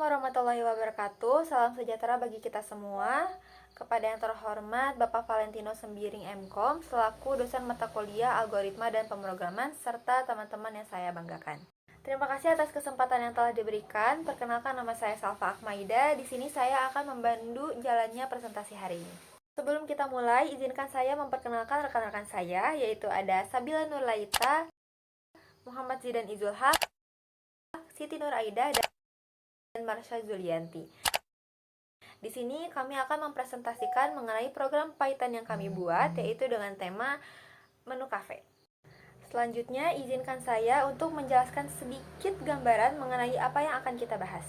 Warahmatullahi Wabarakatuh. Salam sejahtera bagi kita semua. Kepada yang terhormat Bapak Valentino Sembiring MKom selaku dosen mata kuliah Algoritma dan Pemrograman serta teman-teman yang saya banggakan. Terima kasih atas kesempatan yang telah diberikan. Perkenalkan, nama saya Salva Akmaida. Di sini saya akan membantu jalannya presentasi hari ini. Sebelum kita mulai, izinkan saya memperkenalkan rekan-rekan saya, yaitu ada Sabila Nurlaita, Muhammad Zidan Izulhaq, Siti Nur Aida, dan Marsha Zulianti. Di sini kami akan mempresentasikan mengenai program Python yang kami buat, yaitu dengan tema menu cafe. Selanjutnya, izinkan saya untuk menjelaskan sedikit gambaran mengenai apa yang akan kita bahas.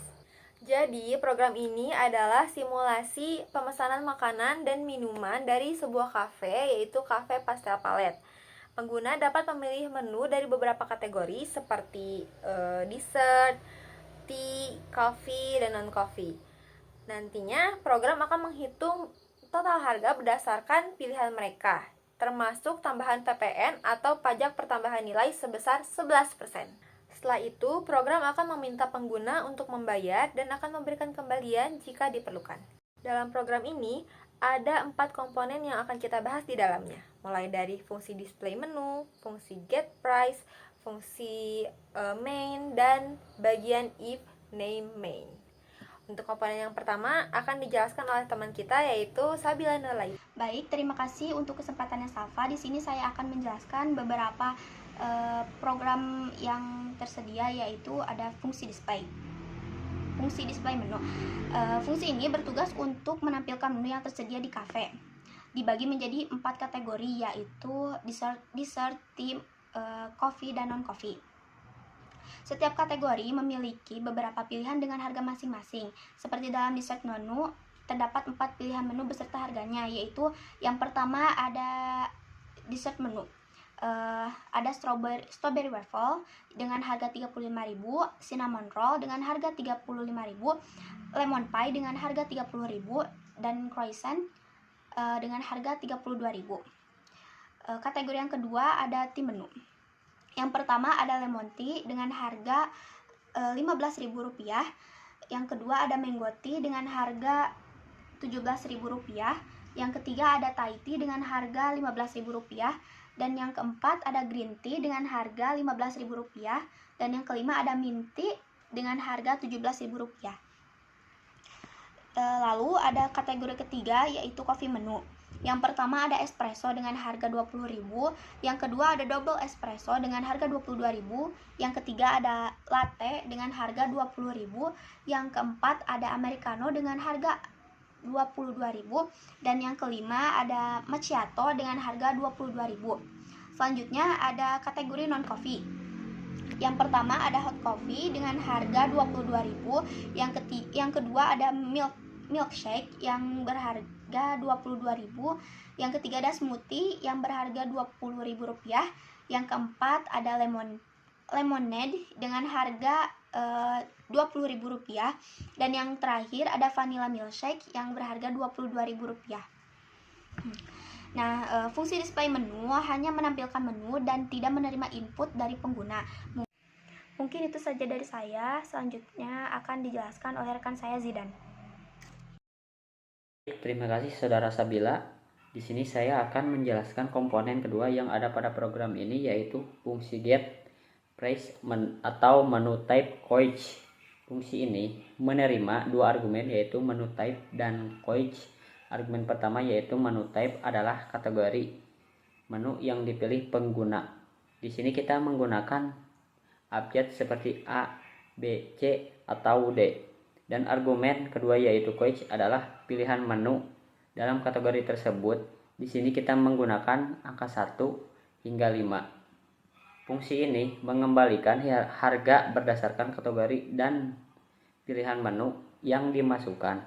Jadi, program ini adalah simulasi pemesanan makanan dan minuman dari sebuah kafe, yaitu Cafe Pastel Palette. Pengguna dapat memilih menu dari beberapa kategori seperti dessert, tea, coffee, dan non-coffee. Nantinya program akan menghitung total harga berdasarkan pilihan mereka, termasuk tambahan PPN atau pajak pertambahan nilai sebesar 11%. Setelah itu, program akan meminta pengguna untuk membayar dan akan memberikan kembalian jika diperlukan. Dalam program ini, ada 4 komponen yang akan kita bahas di dalamnya, mulai dari fungsi display menu, fungsi get price, fungsi main, dan bagian if name main. Untuk komponen yang pertama akan dijelaskan oleh teman kita, yaitu Sabila Nurlaita. Baik, terima kasih untuk kesempatannya Salva. Di sini saya akan menjelaskan beberapa program yang tersedia, yaitu ada fungsi display. Fungsi display menu. Fungsi ini bertugas untuk menampilkan menu yang tersedia di kafe. Dibagi menjadi 4 kategori, yaitu dessert, tea, coffee, dan non-coffee. Setiap kategori memiliki beberapa pilihan dengan harga masing-masing. Seperti dalam dessert menu, terdapat 4 pilihan menu beserta harganya, yaitu yang pertama ada dessert menu. Ada strawberry waffle dengan harga 35.000, cinnamon roll dengan harga 35.000, lemon pie dengan harga 30.000, dan croissant dengan harga 32.000. Kategori yang kedua ada tea menu. Yang pertama ada lemon tea dengan harga Rp15.000. Yang kedua ada mango tea dengan harga Rp17.000. Yang ketiga ada Thai tea dengan harga Rp15.000. Dan yang keempat ada green tea dengan harga Rp15.000. Dan yang kelima ada mint tea dengan harga Rp17.000. Lalu ada kategori ketiga, yaitu coffee menu. Yang pertama ada espresso dengan harga Rp20.000, yang kedua ada double espresso dengan harga Rp22.000, yang ketiga ada latte dengan harga Rp20.000, yang keempat ada americano dengan harga Rp22.000, dan yang kelima ada macchiato dengan harga Rp22.000. Selanjutnya ada kategori non coffee. Yang pertama ada hot coffee dengan harga Rp22.000, yang kedua ada milkshake yang berharga Rp22.000, yang ketiga ada smoothie yang berharga Rp20.000, yang keempat ada lemonade dengan harga Rp20.000, dan yang terakhir ada vanilla milkshake yang berharga Rp22.000. Nah, fungsi display menu hanya menampilkan menu dan tidak menerima input dari pengguna. Mungkin itu saja dari saya. Selanjutnya akan dijelaskan oleh rekan saya Zidan. Terima kasih Saudara Sabila. Di sini saya akan menjelaskan komponen kedua yang ada pada program ini, yaitu fungsi get price atau menu type coach. Fungsi ini menerima 2 argumen, yaitu menu type dan coach. Argumen pertama yaitu menu type adalah kategori menu yang dipilih pengguna. Di sini kita menggunakan abjad seperti A, B, C, atau D. Dan argumen kedua yaitu coach adalah pilihan menu. Dalam kategori tersebut, di sini kita menggunakan angka 1 hingga 5. Fungsi ini mengembalikan harga berdasarkan kategori dan pilihan menu yang dimasukkan.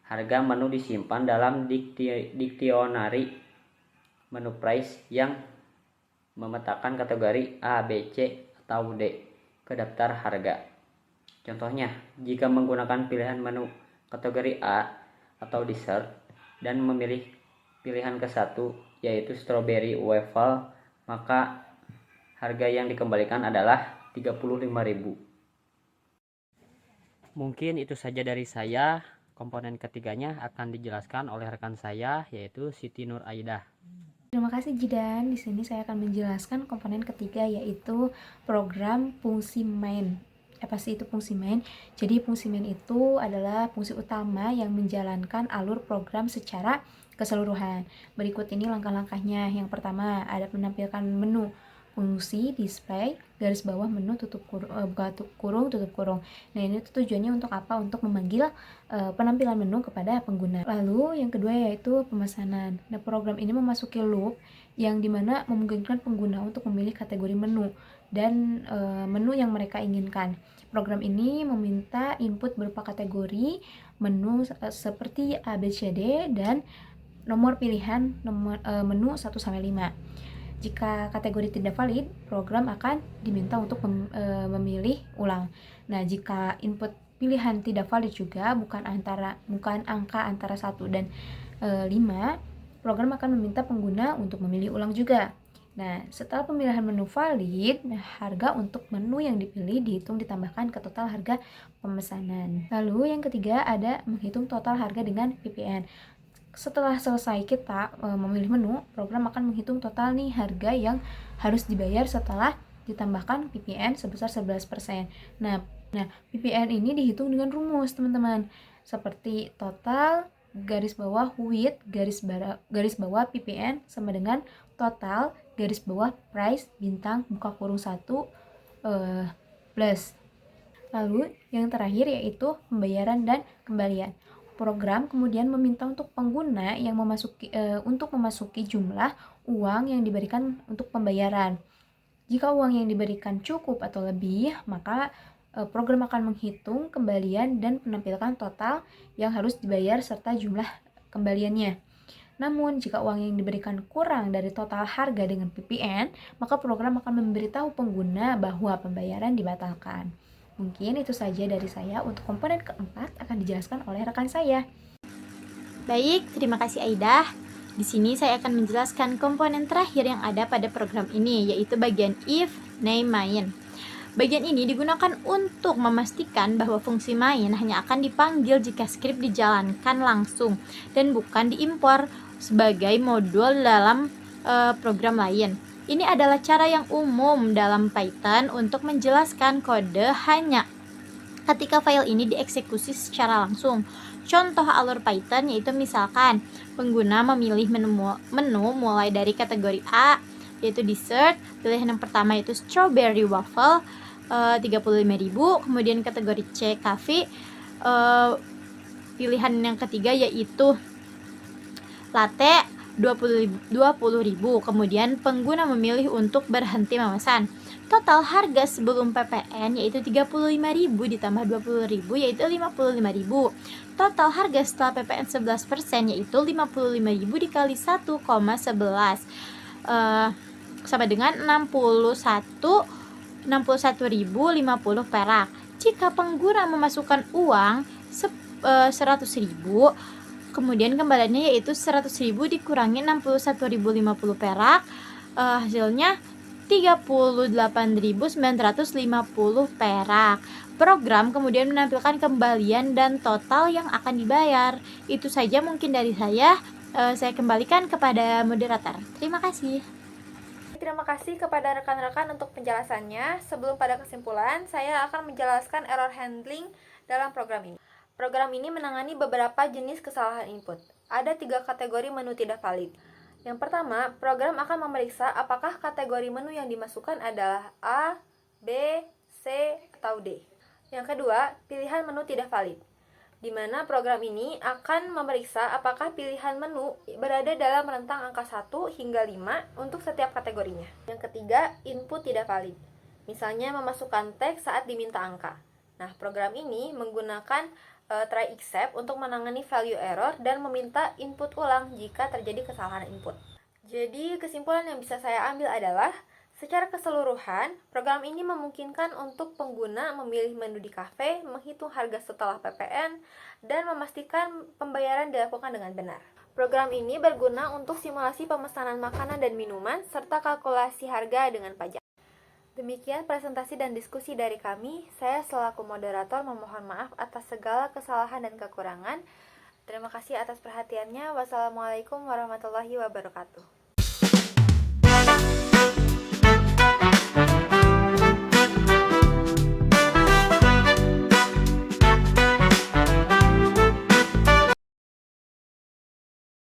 Harga menu disimpan dalam dictionary menu price yang memetakan kategori A, B, C, atau D ke daftar harga. Contohnya, jika menggunakan pilihan menu kategori A atau dessert dan memilih pilihan ke-1 yaitu strawberry waffle, maka harga yang dikembalikan adalah Rp35.000. Mungkin itu saja dari saya. Komponen ketiganya akan dijelaskan oleh rekan saya, yaitu Siti Nur Aidah. Terima kasih Jidan. Di sini saya akan menjelaskan komponen ketiga, yaitu program fungsi main. Apa sih itu fungsi main? Jadi fungsi main itu adalah fungsi utama yang menjalankan alur program secara keseluruhan. Berikut ini langkah-langkahnya. Yang pertama, ada menampilkan menu fungsi display garis bawah menu buka kurung tutup kurung. Nah, ini tujuannya untuk apa? Untuk memanggil penampilan menu kepada pengguna. Lalu yang kedua yaitu pemesanan. Nah, program ini memasuki loop yang dimana memungkinkan pengguna untuk memilih kategori menu dan menu yang mereka inginkan. Program ini meminta input berupa kategori menu seperti A, B, C, D dan nomor pilihan menu 1 sampai 5. Jika kategori tidak valid, program akan diminta untuk memilih ulang. Nah, jika input pilihan tidak valid juga, bukan angka antara 1 dan 5, program akan meminta pengguna untuk memilih ulang juga. Nah, setelah pemilihan menu valid, harga untuk menu yang dipilih dihitung ditambahkan ke total harga pemesanan. Lalu yang ketiga ada menghitung total harga dengan PPN. Setelah selesai kita memilih menu, program akan menghitung total nih harga yang harus dibayar setelah ditambahkan PPN sebesar 11%. Nah, PPN ini dihitung dengan rumus, teman-teman. Seperti total garis bawah with garis bawah PPN sama dengan total garis bawah price bintang buka kurung 1 plus. Lalu yang terakhir yaitu pembayaran dan kembalian. Program kemudian meminta untuk pengguna yang memasuki jumlah uang yang diberikan untuk pembayaran. Jika uang yang diberikan cukup atau lebih, maka program akan menghitung kembalian dan menampilkan total yang harus dibayar serta jumlah kembaliannya. Namun, jika uang yang diberikan kurang dari total harga dengan PPN, maka program akan memberitahu pengguna bahwa pembayaran dibatalkan. Mungkin itu saja dari saya. Untuk komponen keempat akan dijelaskan oleh rekan saya. Baik, terima kasih Aidah. Di sini saya akan menjelaskan komponen terakhir yang ada pada program ini, yaitu bagian if, name, main. Bagian ini digunakan untuk memastikan bahwa fungsi main hanya akan dipanggil jika skrip dijalankan langsung dan bukan diimpor sebagai modul dalam program lain. Ini adalah cara yang umum dalam Python untuk menjelaskan kode hanya ketika file ini dieksekusi secara langsung. Contoh alur Python yaitu misalkan pengguna memilih menu mulai dari kategori A yaitu dessert, pilihan yang pertama yaitu strawberry waffle 35.000, kemudian kategori C cafe, pilihan yang ketiga yaitu latte 20.000, kemudian pengguna memilih untuk berhenti memesan. Total harga sebelum PPN yaitu 35.000 ditambah 20.000 yaitu 55.000. Total harga setelah PPN 11% yaitu 55.000 dikali 1,11 sama dengan 61.050 perak. Jika pengguna memasukkan uang 100.000, kemudian kembaliannya yaitu 100.000 dikurangi 61.050 perak, hasilnya 38.950 perak. Program kemudian menampilkan kembalian dan total yang akan dibayar. Itu saja mungkin dari saya. Saya kembalikan kepada moderator. Terima kasih. Terima kasih kepada rekan-rekan untuk penjelasannya. Sebelum pada kesimpulan, saya akan menjelaskan error handling dalam program ini. Program ini menangani beberapa jenis kesalahan input. Ada 3 kategori menu tidak valid. Yang pertama, program akan memeriksa apakah kategori menu yang dimasukkan adalah A, B, C, atau D. Yang kedua, pilihan menu tidak valid, di mana program ini akan memeriksa apakah pilihan menu berada dalam rentang angka 1 hingga 5 untuk setiap kategorinya. Yang ketiga, input tidak valid, misalnya memasukkan teks saat diminta angka. Nah, program ini menggunakan try except untuk menangani value error dan meminta input ulang jika terjadi kesalahan input. Jadi, kesimpulan yang bisa saya ambil adalah secara keseluruhan, program ini memungkinkan untuk pengguna memilih menu di kafe, menghitung harga setelah PPN, dan memastikan pembayaran dilakukan dengan benar. Program ini berguna untuk simulasi pemesanan makanan dan minuman, serta kalkulasi harga dengan pajak. Demikian presentasi dan diskusi dari kami. Saya selaku moderator memohon maaf atas segala kesalahan dan kekurangan. Terima kasih atas perhatiannya. Wassalamualaikum warahmatullahi wabarakatuh.